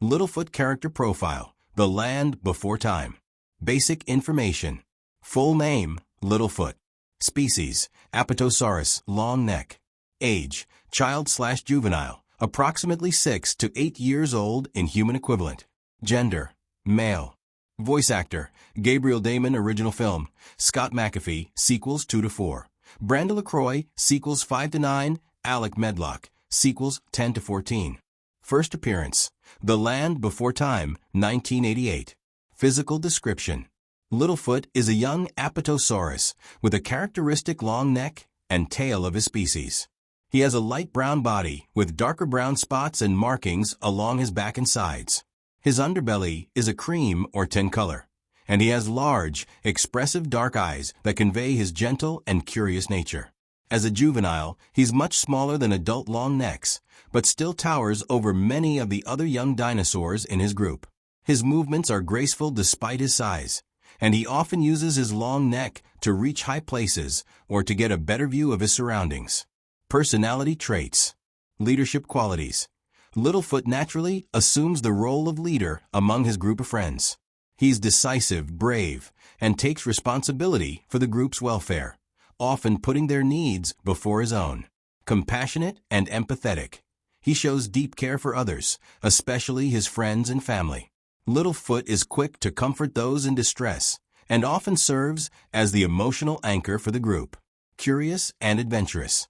Littlefoot Character Profile, The Land Before Time. Basic Information. Full name, Littlefoot. Species, Apatosaurus, long neck. Age, child/juvenile, approximately 6 to 8 years old in human equivalent. Gender, male. Voice actor, Gabriel Damon original film, Scott McAfee, sequels 2 to 4. Brandon LaCroix, sequels 5 to 9, Alec Medlock, sequels 10 to 14. First appearance, The Land Before Time, 1988. Physical description. Littlefoot is a young Apatosaurus with a characteristic long neck and tail of his species. He has a light brown body with darker brown spots and markings along his back and sides. His underbelly is a cream or tin color, and he has large, expressive dark eyes that convey his gentle and curious nature. As a juvenile, he's much smaller than adult long necks, but still towers over many of the other young dinosaurs in his group. His movements are graceful despite his size, and he often uses his long neck to reach high places or to get a better view of his surroundings. Personality traits. Leadership qualities. Littlefoot naturally assumes the role of leader among his group of friends. He's decisive, brave, and takes responsibility for the group's welfare, often putting their needs before his own. Compassionate and empathetic. He shows deep care for others, especially his friends and family. Littlefoot is quick to comfort those in distress and often serves as the emotional anchor for the group. Curious and adventurous.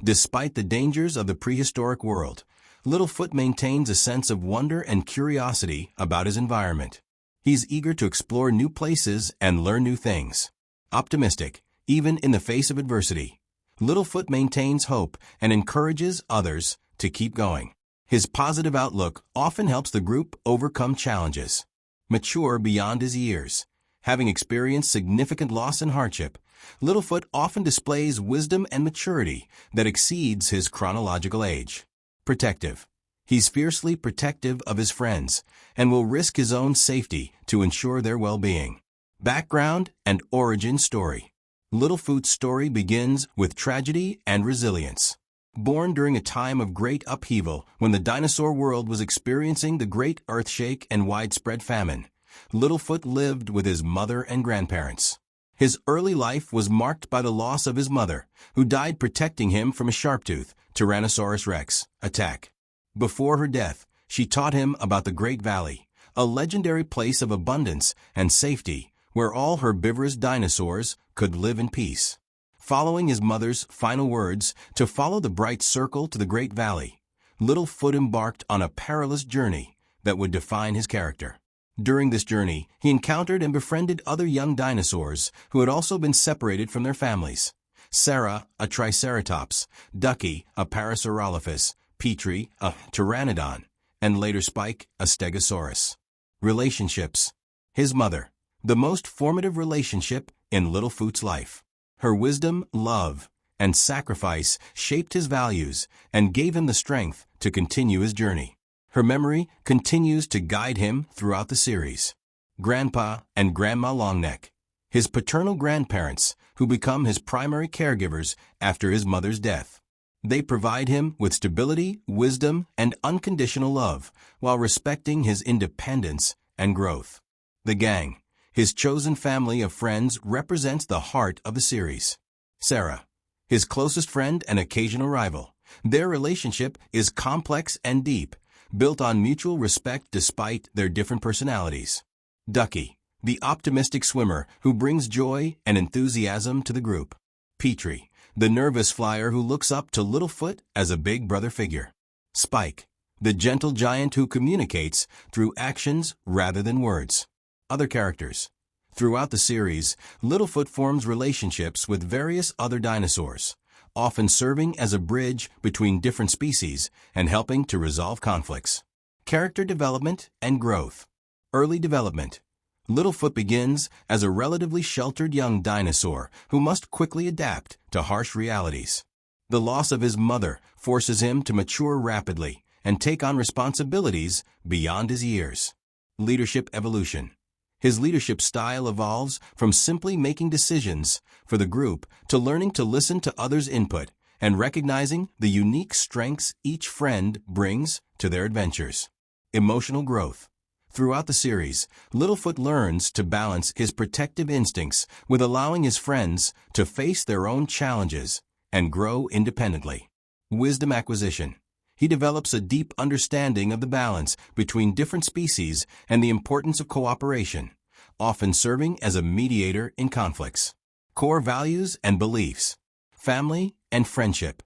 Despite the dangers of the prehistoric world, Littlefoot maintains a sense of wonder and curiosity about his environment. He's eager to explore new places and learn new things. Optimistic, even in the face of adversity. Littlefoot maintains hope and encourages others to keep going. His positive outlook often helps the group overcome challenges. Mature beyond his years. Having experienced significant loss and hardship, Littlefoot often displays wisdom and maturity that exceeds his chronological age. Protective. He's fiercely protective of his friends and will risk his own safety to ensure their well-being. Background and origin story. Littlefoot's story begins with tragedy and resilience. Born during a time of great upheaval when the dinosaur world was experiencing the great earthshake and widespread famine, Littlefoot lived with his mother and grandparents. His early life was marked by the loss of his mother, who died protecting him from a sharp-toothed Tyrannosaurus rex attack. Before her death, she taught him about the Great Valley, a legendary place of abundance and safety where all herbivorous dinosaurs could live in peace. Following his mother's final words to follow the bright circle to the Great Valley, Littlefoot embarked on a perilous journey that would define his character. During this journey, he encountered and befriended other young dinosaurs who had also been separated from their families. Sarah, a Triceratops, Ducky, a Parasaurolophus, Petrie, a Pteranodon, and later Spike, a Stegosaurus. Relationships. His mother, the most formative relationship in Littlefoot's life. Her wisdom, love, and sacrifice shaped his values and gave him the strength to continue his journey. Her memory continues to guide him throughout the series. Grandpa and Grandma Longneck. His paternal grandparents, who become his primary caregivers after his mother's death. They provide him with stability, wisdom, and unconditional love, while respecting his independence and growth. The gang, his chosen family of friends, represents the heart of the series. Sarah, his closest friend and occasional rival. Their relationship is complex and deep, built on mutual respect despite their different personalities. Ducky, the optimistic swimmer who brings joy and enthusiasm to the group. Petrie, the nervous flyer who looks up to Littlefoot as a big brother figure. Spike, the gentle giant who communicates through actions rather than words. Other characters. Throughout the series, Littlefoot forms relationships with various other dinosaurs, often serving as a bridge between different species and helping to resolve conflicts. Character development and growth. Early development. Littlefoot begins as a relatively sheltered young dinosaur who must quickly adapt to harsh realities. The loss of his mother forces him to mature rapidly and take on responsibilities beyond his years. Leadership evolution. His leadership style evolves from simply making decisions for the group to learning to listen to others' input and recognizing the unique strengths each friend brings to their adventures. Emotional growth. Throughout the series, Littlefoot learns to balance his protective instincts with allowing his friends to face their own challenges and grow independently. Wisdom acquisition. He develops a deep understanding of the balance between different species and the importance of cooperation, often serving as a mediator in conflicts. Core values and beliefs. Family and friendship.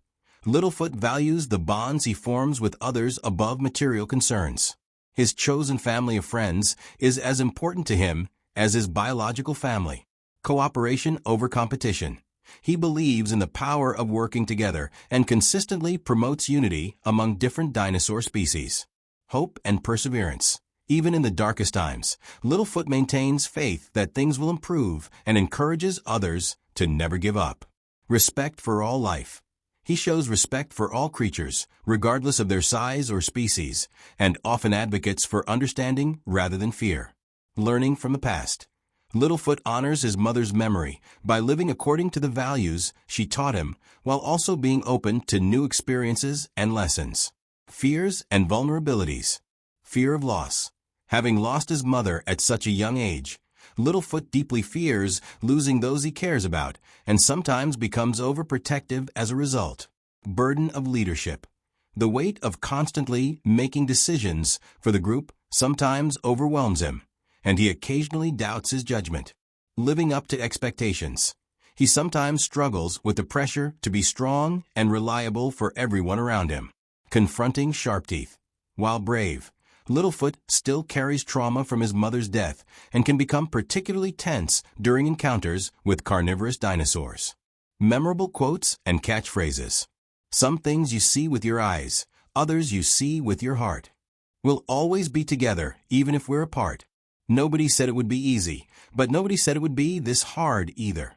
Littlefoot values the bonds he forms with others above material concerns. His chosen family of friends is as important to him as his biological family. Cooperation over competition. He believes in the power of working together and consistently promotes unity among different dinosaur species. Hope and perseverance. Even in the darkest times, Littlefoot maintains faith that things will improve and encourages others to never give up. Respect for all life. He shows respect for all creatures, regardless of their size or species, and often advocates for understanding rather than fear. Learning from the past. Littlefoot honors his mother's memory by living according to the values she taught him, while also being open to new experiences and lessons. Fears and vulnerabilities. Fear of loss. Having lost his mother at such a young age, Littlefoot deeply fears losing those he cares about and sometimes becomes overprotective as a result. Burden of leadership. The weight of constantly making decisions for the group sometimes overwhelms him, and he occasionally doubts his judgment. Living up to expectations. He sometimes struggles with the pressure to be strong and reliable for everyone around him. Confronting Sharpteeth. While brave, Littlefoot still carries trauma from his mother's death and can become particularly tense during encounters with carnivorous dinosaurs. Memorable quotes and catchphrases. Some things you see with your eyes, others you see with your heart. We'll always be together, even if we're apart. Nobody said it would be easy, but nobody said it would be this hard either.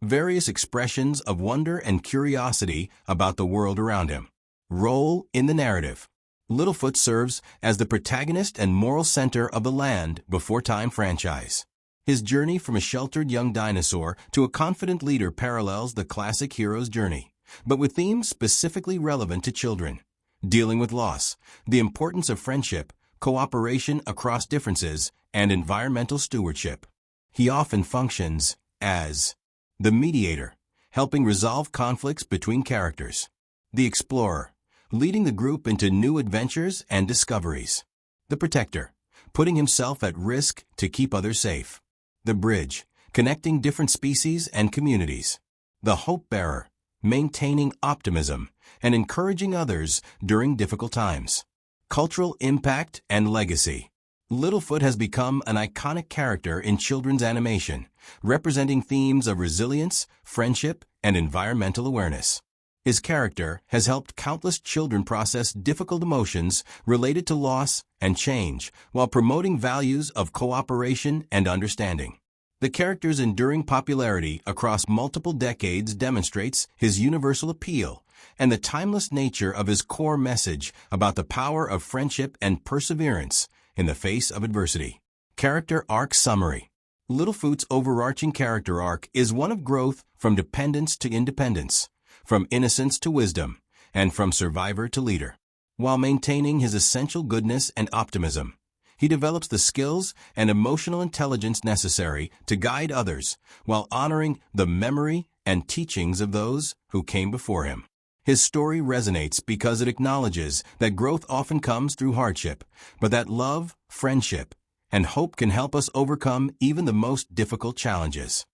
Various expressions of wonder and curiosity about the world around him. Role in the narrative. Littlefoot serves as the protagonist and moral center of the Land Before Time franchise. His journey from a sheltered young dinosaur to a confident leader parallels the classic hero's journey, but with themes specifically relevant to children. Dealing with loss, the importance of friendship, cooperation across differences, and environmental stewardship. He often functions as the mediator, helping resolve conflicts between characters. The explorer, leading the group into new adventures and discoveries. The protector, putting himself at risk to keep others safe. The bridge, connecting different species and communities. The hope bearer, maintaining optimism and encouraging others during difficult times. Cultural impact and legacy. Littlefoot has become an iconic character in children's animation, representing themes of resilience, friendship, and environmental awareness. His character has helped countless children process difficult emotions related to loss and change while promoting values of cooperation and understanding. The character's enduring popularity across multiple decades demonstrates his universal appeal and the timeless nature of his core message about the power of friendship and perseverance in the face of adversity. Character arc summary. Littlefoot's overarching character arc is one of growth from dependence to independence, from innocence to wisdom, and from survivor to leader. While maintaining his essential goodness and optimism, he develops the skills and emotional intelligence necessary to guide others while honoring the memory and teachings of those who came before him. His story resonates because it acknowledges that growth often comes through hardship, but that love, friendship, and hope can help us overcome even the most difficult challenges.